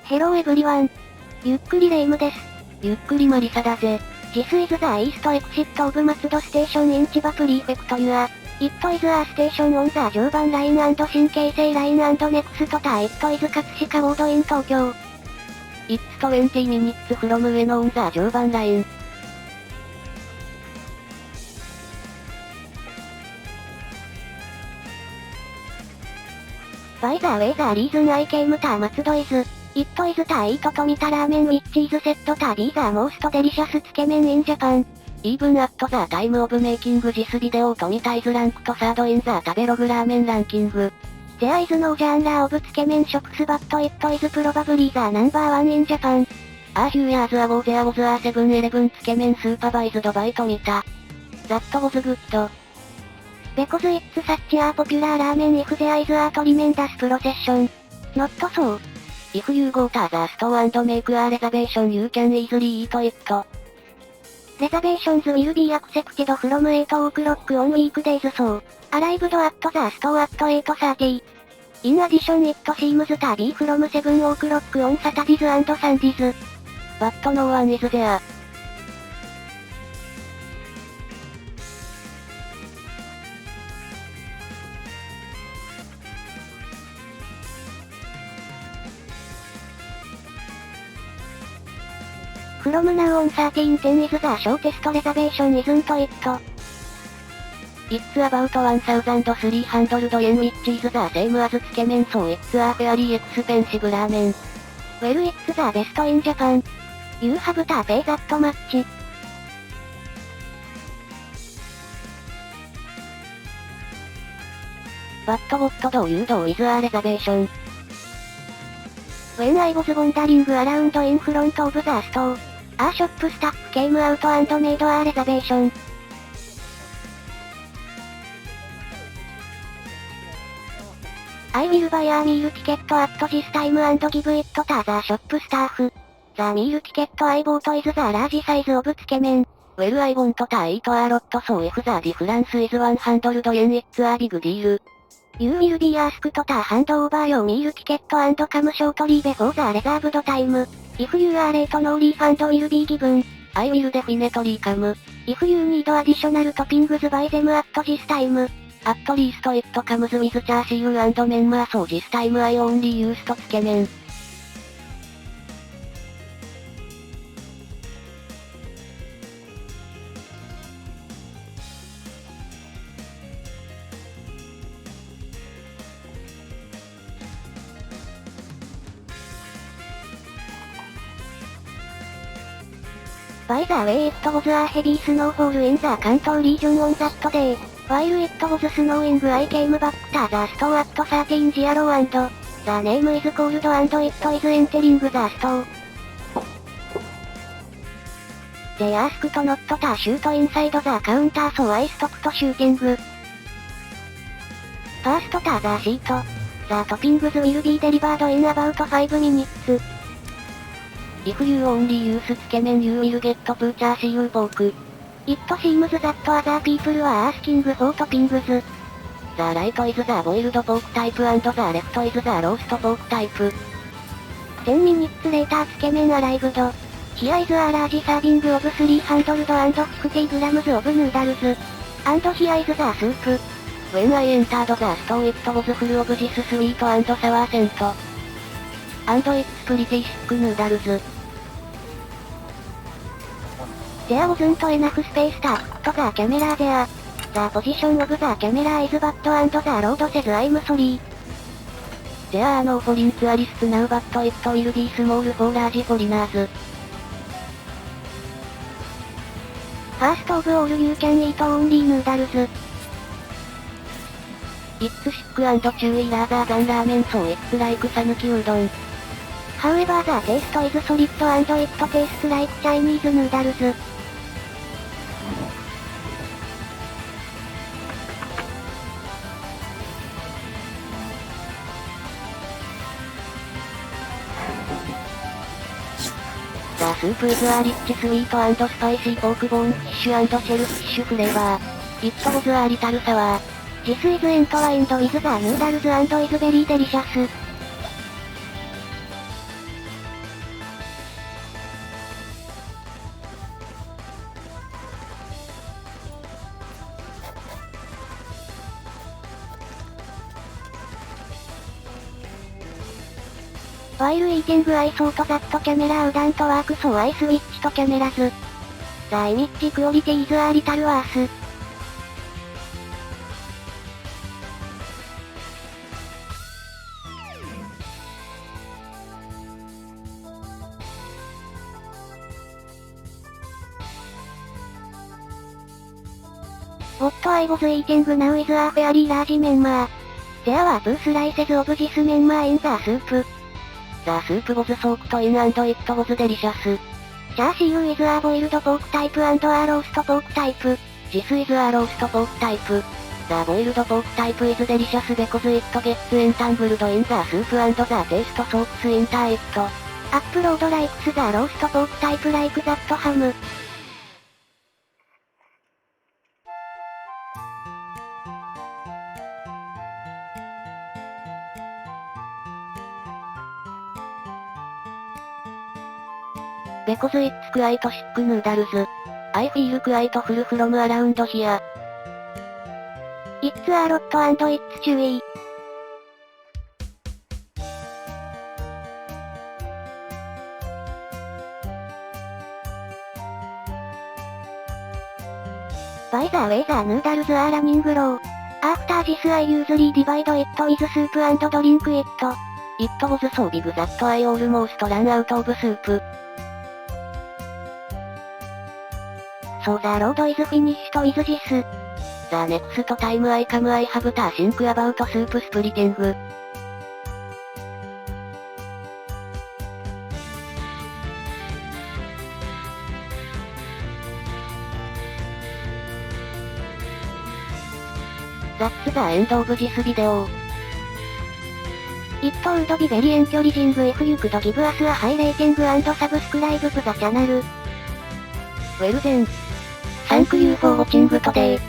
ヘローエブリワン。ゆっくりレ夢ムです。ゆっくりマリサだぜ。This is the East Exit of Matsudo Station in Chiba Prefecture. It is a station on the 常磐ライン&新京成ライン&ネクストタ It is 葛飾ウォードイン東京。It's 20 minutes from 上野 on the 常磐ライン。By the way the reason I came to Matsudo is, It is the eat to meet ramen with cheese set to be the most delicious つけ麺 in Japan. Even at the time of making this video to meet is ranked third in the 食べログラーメンランキング。There is no genre of つけ麺 shops but it is probably the number one in Japan. A few years ago there was a 7-Eleven つけ麺 supervised by と見た。That was good. Because it's such a popular ramen if there is a tremendous procession. Not so. If you go to the store and make a reservation you can easily eat it. Reservations will be accepted from 8 o'clock on weekdays so, arrived at the store at 8:30. In addition it seems to be from 7 o'clock on Saturdays and Sundays. But no one is there. From now on 13:10 is the shortest reservation isn't it? It's about 1,300 yen which is the same as つけ麺so it's a fairly expensive ramen. Well it's the best in Japan. You have to pay that much. But what do you do with a reservation? When I was wandering around in front of the store, a shop staff came out and made a reservation. I will buy a meal ticket at this time and give it to the shop staff. The meal ticket I bought is the large size of つけ麺. Well I want to eat a lot so if the difference is 100 yen it's a big deal. You will be asked to hand over your meal ticket and come shortly before the reserved time. If you are late no refund will be given. I will definitely come. If you need additional toppings buy them at this time. At least it comes with char siu and menma so this time I only used つけ麺. By the way it was a heavy snowfall in the Kanto region on that day. While it was snowing I came back to the store at 13:00 and the name is called and it is entering the store. They asked not to shoot inside the counter so I stopped shooting. First to the seat. The toppings will be delivered in about 5 minutes. If you only use つけ麺you will get two char siu pork. It seems that other people are asking for toppings. The right is the boiled pork type and the left is the roast pork type. 10 minutes later つけ麺 arrived. Here is a large serving of 350 grams of noodles. And here is the soup. When I entered the store it was full of this sweet and sour scent. And it's pretty thick noodles. There wasn't enough space to put the camera there. The position of the camera is bad and the road says I'm sorry. There are no foreign tourists now but it will be small for large foreigners. First of all you can eat only noodles. It's thick and chewy rather than ramen so it's like sanuki udon. However the taste is solid and it tastes like Chinese noodles. The soup is a rich sweet and spicy pork bone fish and shellfish flavor. It was a little sour. This is entwined with the noodles and is very delicious. While eating I thought that camera wouldn't work so I switched to cameras. The image quality is a little worse. What I was eating now is a fairly large memma. There were 2 slices of this memma in the soup. The soup was soaked in and it was delicious. Chashiu is a boiled pork type and a roast pork type. This is a roast pork type. The boiled pork type is delicious because it gets entangled in the soup and the taste soaks into it. Upload likes the roast pork type like that ham. Because it's quite thick noodles. I feel quite full from around here. It's a lot and it's chewy. By the way, the noodles are running low. After this I usually divide it with soup and drink it. It was so big that I almost ran out of soup. So the road is finished with this. The next time I come I have to think about soup splitting. That's the end of this video. It would be very encouraging if you could give us a high rating and subscribe to the channel. Well then. Thank you for watching today.